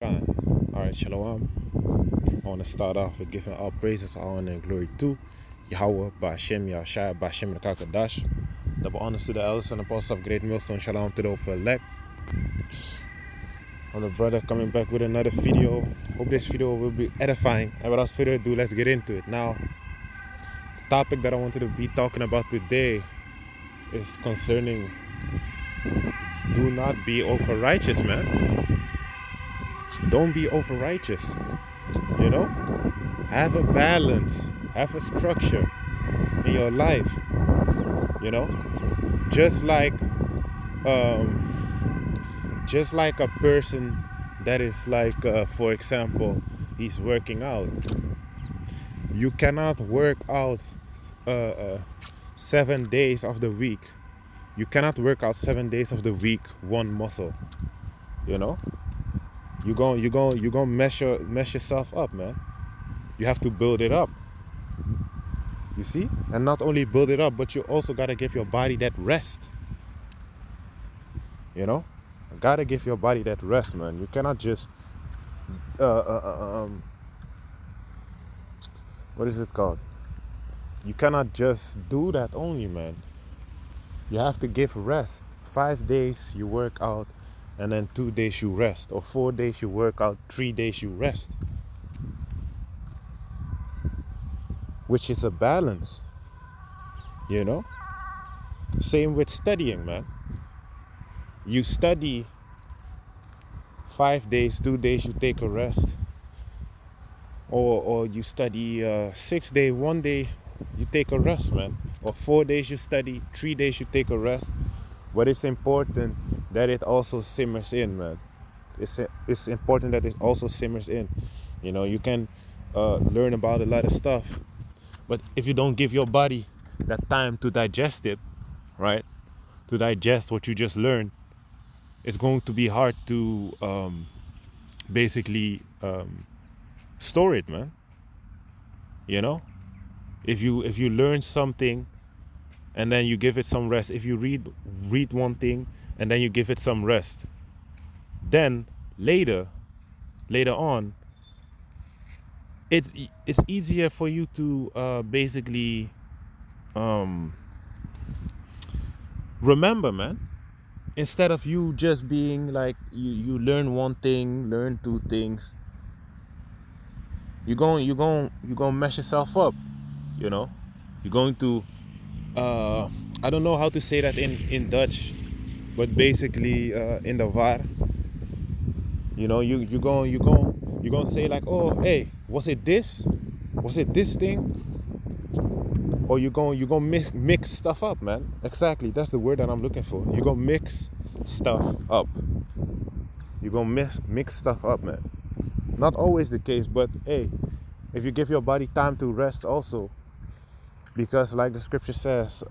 Khan. Alright, Shalom. I want to start off with giving all praises, honor, and glory to Yahweh, Ba'ashem, Yahshua, Ba'ashem, and Kakadash. Double honors to the elders and apostles of Great Millstone. Shalom to the elect. I'm the brother coming back with another video. Hope this video will be edifying. And without further ado, let's get into it. Now, the topic that I wanted to be talking about today is concerning do not be over righteous, man. Don't be over righteous. You know, have a balance, have a structure in your life. You know, just like a person that is like, for example, he's working out. You cannot work out 7 days of the week. You cannot work out 7 days of the week one muscle. You know, you're gonna mess yourself up, man. You have to build it up. You see, and not only build it up, but you also gotta give your body that rest. You know, gotta give your body that rest, man. You cannot just what is it called? You cannot just do that only, man. You have to give rest. 5 days you work out, and then 2 days you rest, or 4 days you work out, 3 days you rest, which is a balance. You know, same with studying, man. You study 5 days, 2 days you take a rest, or you study 6 days, 1 day you take a rest, man, or 4 days you study, 3 days you take a rest. But it's important that it also simmers in, man. It's important that it also simmers in. You know, you can learn about a lot of stuff, but if you don't give your body that time to digest it, right, to digest what you just learned, it's going to be hard to basically store it, man. You know, if you learn something and then you give it some rest, if you read one thing and then you give it some rest, then later on, it's easier for you to basically remember, man. Instead of you just being like, you learn one thing, learn two things, you're going to mess yourself up. You know, you're going to I don't know how to say that in Dutch, but basically in the var, you know, you're going to say like, oh, hey, was it this thing? Or you're going to mix stuff up, man. Exactly, that's the word that I'm looking for. You're going to mix stuff up. You're going to mix stuff up, man. Not always the case, but hey, if you give your body time to rest also, because like the scripture says,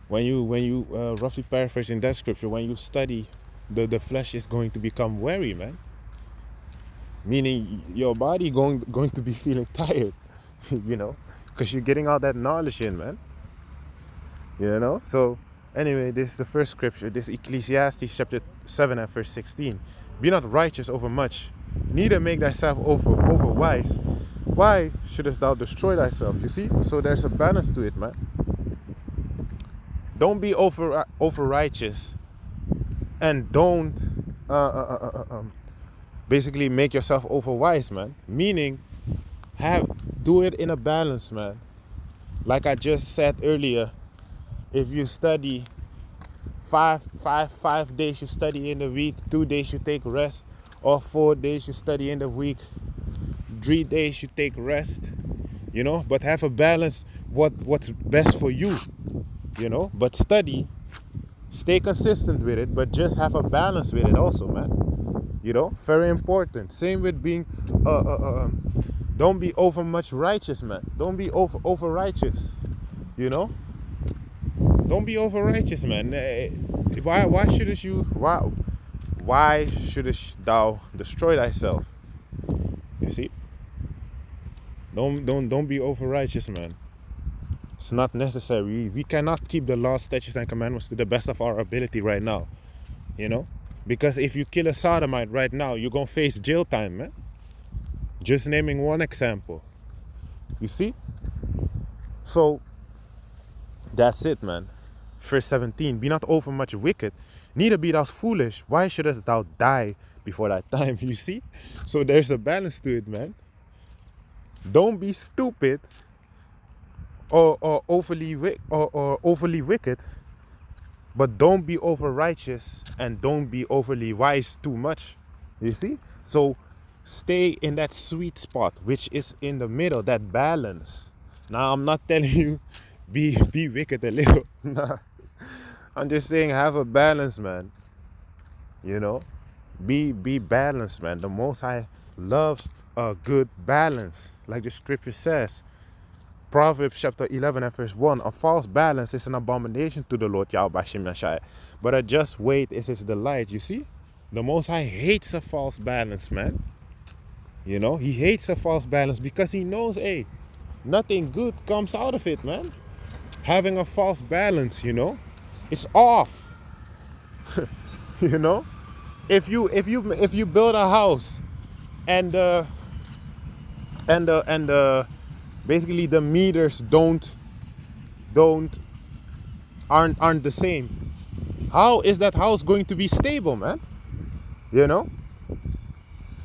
when you roughly paraphrasing that scripture, when you study, the flesh is going to become weary, man. Meaning your body going to be feeling tired, you know, because you're getting all that knowledge in, man. You know, so anyway, this is the first scripture. This Ecclesiastes chapter 7 and verse 16. Be not righteous over much, neither make thyself over wise. Why shouldest thou destroy thyself? You see, so there's a balance to it, man. Don't be over righteous, and don't basically make yourself over wise, man. Meaning, do it in a balance, man. Like I just said earlier, if you study five days you study in the week, 2 days you take rest, or 4 days you study in the week, 3 days you take rest, you know, but have a balance, what's best for you, you know, but study, stay consistent with it, but just have a balance with it also, man. You know, very important. Same with being don't be over much righteous, man. Don't be over righteous, you know. Don't be over righteous, man. Why shouldest thou destroy thyself? You see, don't be over righteous, man. It's not necessary. We cannot keep the laws, statutes, and commandments to the best of our ability right now. You know, Because if you kill a sodomite right now, you're going to face jail time, man. Just naming one example. You see? So, that's it, man. Verse 17, be not overmuch wicked, neither be thou foolish. Why shouldest thou die before thy time? You see? So there's a balance to it, man. Don't be stupid or overly wicked, but don't be over righteous and don't be overly wise too much. You see? So stay in that sweet spot, which is in the middle, that balance. Now I'm not telling you be wicked a little. Nah. I'm just saying have a balance, man. You know? Be balanced, man. The Most High loves a good balance. Like the scripture says. Proverbs chapter 11 and verse 1. A false balance is an abomination to the Lord Yahweh Shemashai, but a just weight is his delight. You see? The Most High hates a false balance, man. You know? He hates a false balance because he knows, hey, nothing good comes out of it, man. Having a false balance, you know? It's off. You know? If you build a house and basically the meters aren't the same, how is that house going to be stable, man? You know?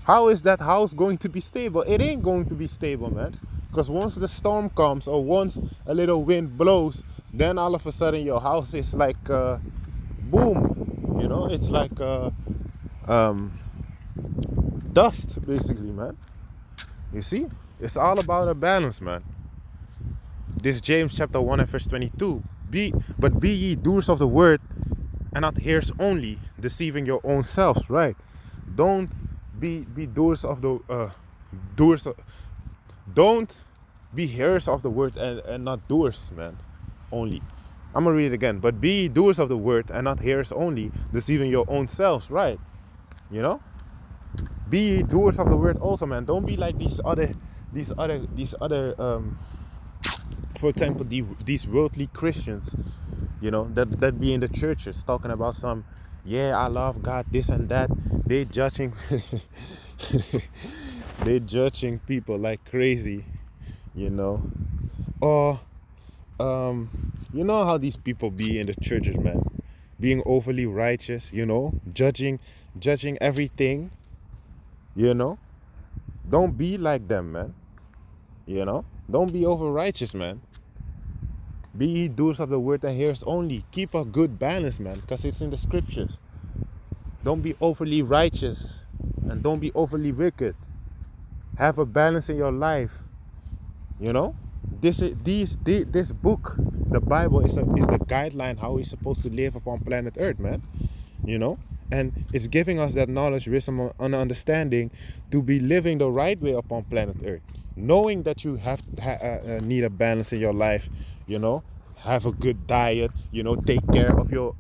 How is that house going to be stable? It ain't going to be stable, man. Because once the storm comes or once a little wind blows, then all of a sudden your house is like boom. You know, it's like dust, basically, man. You see? It's all about a balance, man. This James chapter 1 and verse 22. But be ye doers of the word and not hearers only, deceiving your own selves, right? Don't be doers of the don't be hearers of the word and not doers, man, only. I'm gonna read it again. But be doers of the word and not hearers only, deceiving your own selves, right? You know? Be doers of the word also, man. Don't be like these other for example, these worldly Christians, you know, that be in the churches talking about some, yeah, I love God, this and that. They judging they judging people like crazy, you know. Or you know how these people be in the churches, man, being overly righteous, you know, judging everything, you know. Don't be like them, man. You know, don't be over righteous, man. Be ye doers of the word and hearers only. Keep a good balance, man, because it's in the scriptures. Don't be overly righteous and don't be overly wicked. Have a balance in your life. You know, this book, the Bible, is the guideline how we're supposed to live upon planet Earth, man. You know, and it's giving us that knowledge, wisdom, and understanding to be living the right way upon planet Earth. Knowing that you have need a balance in your life, you know, have a good diet, you know, take care of your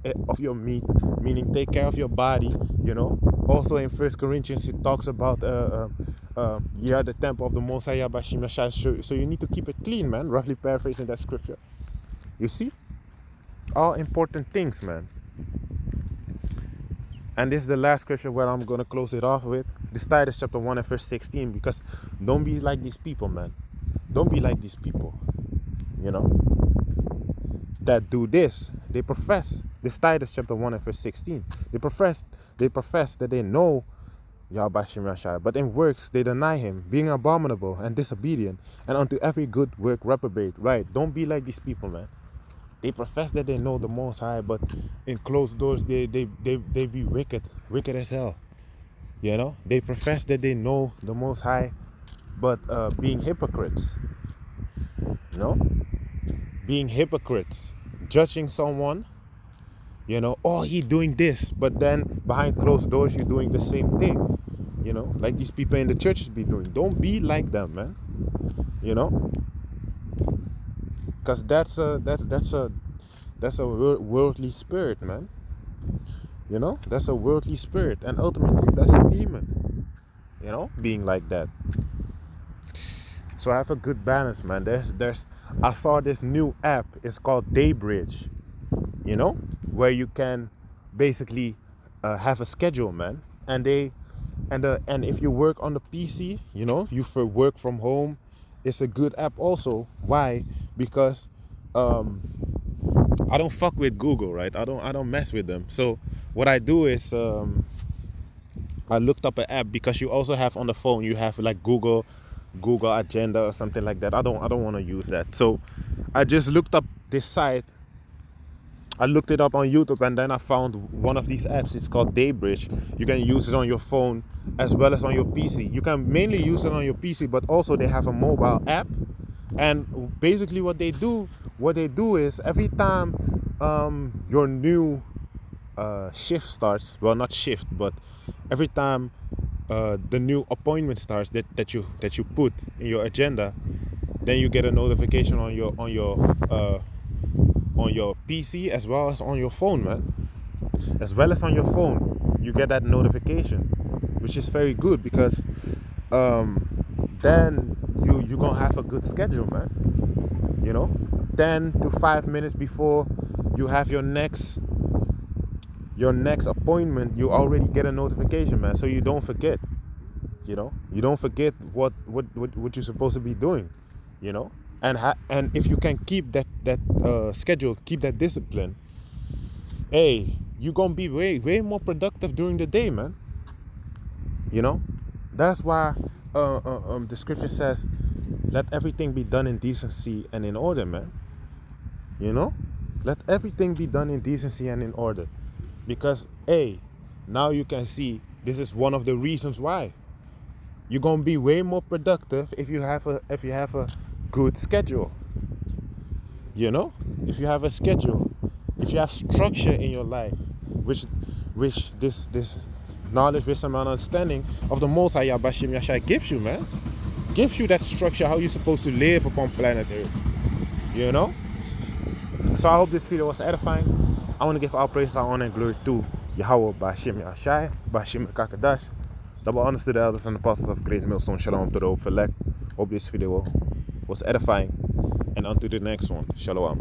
meat, meaning take care of your body, you know. Also in 1 Corinthians it talks about you are the temple of the Most High Yahweh. So you need to keep it clean, man. Roughly paraphrasing that scripture. You see, all important things, man. And this is the last scripture where I'm going to close it off with. This Titus chapter 1 and verse 16. Because don't be like these people, man. Don't be like these people. You know. That do this. They profess. This Titus chapter 1 and verse 16. They profess that they know Yahweh Shemashai. But in works they deny him. Being abominable and disobedient. And unto every good work reprobate. Right. Don't be like these people, man. They profess that they know the Most High, but in closed doors they be wicked as hell. You know, they profess that they know the Most High, but being hypocrites. You know, being hypocrites, judging someone. You know, oh, he doing this, but then behind closed doors you're doing the same thing. You know, like these people in the churches be doing. Don't be like them, man. You know. Because that's a worldly spirit, man. You know, that's a worldly spirit, and ultimately that's a demon. You know, being like that. So have a good balance, man. I saw this new app. It's called Daybridge. You know, where you can basically have a schedule, man. And if you work on the PC, you for work from home, it's a good app also. Why? Because um, I don't fuck with Google, right? I don't mess with them. So what I do is I looked up an app, because you also have on the phone, you have like Google Agenda or something like that. I don't want to use that. So I just looked up this site. I looked it up on YouTube, and then I found one of these apps. It's called Daybridge. You can use it on your phone as well as on your PC. You can mainly use it on your PC, but also they have a mobile app. And basically what they do is every time your new shift starts, well, not shift, but every time the new appointment starts that you put in your agenda, then you get a notification on your PC as well as on your phone, man. As well as on your phone, you get that notification, which is very good, because then you gonna have a good schedule, man. 10 to 5 minutes before you have your next appointment, you already get a notification, man, so you don't forget. You don't forget what you're supposed to be doing. And if you can keep that schedule, keep that discipline, hey, you're gonna be way more productive during the day, man. That's why the scripture says, let everything be done in decency and in order, man. Let everything be done in decency and in order, because hey, now you can see, this is one of the reasons why you're gonna be way more productive if you have a good schedule. If you have a schedule, if you have structure in your life, which this knowledge, wisdom, and understanding of the Most High Yabashim Yashai gives you, man, gives you that structure, how you're supposed to live upon planet Earth. So I hope this video was edifying. I want to give all praise, all honor, and glory to Yahweh Bashim Yashai, Bashim Kakadash. Double honors to the elders and apostles of Great Millstone. Shalom to the Hope Elect. Hope this video was edifying. And on to the next one. Shalom.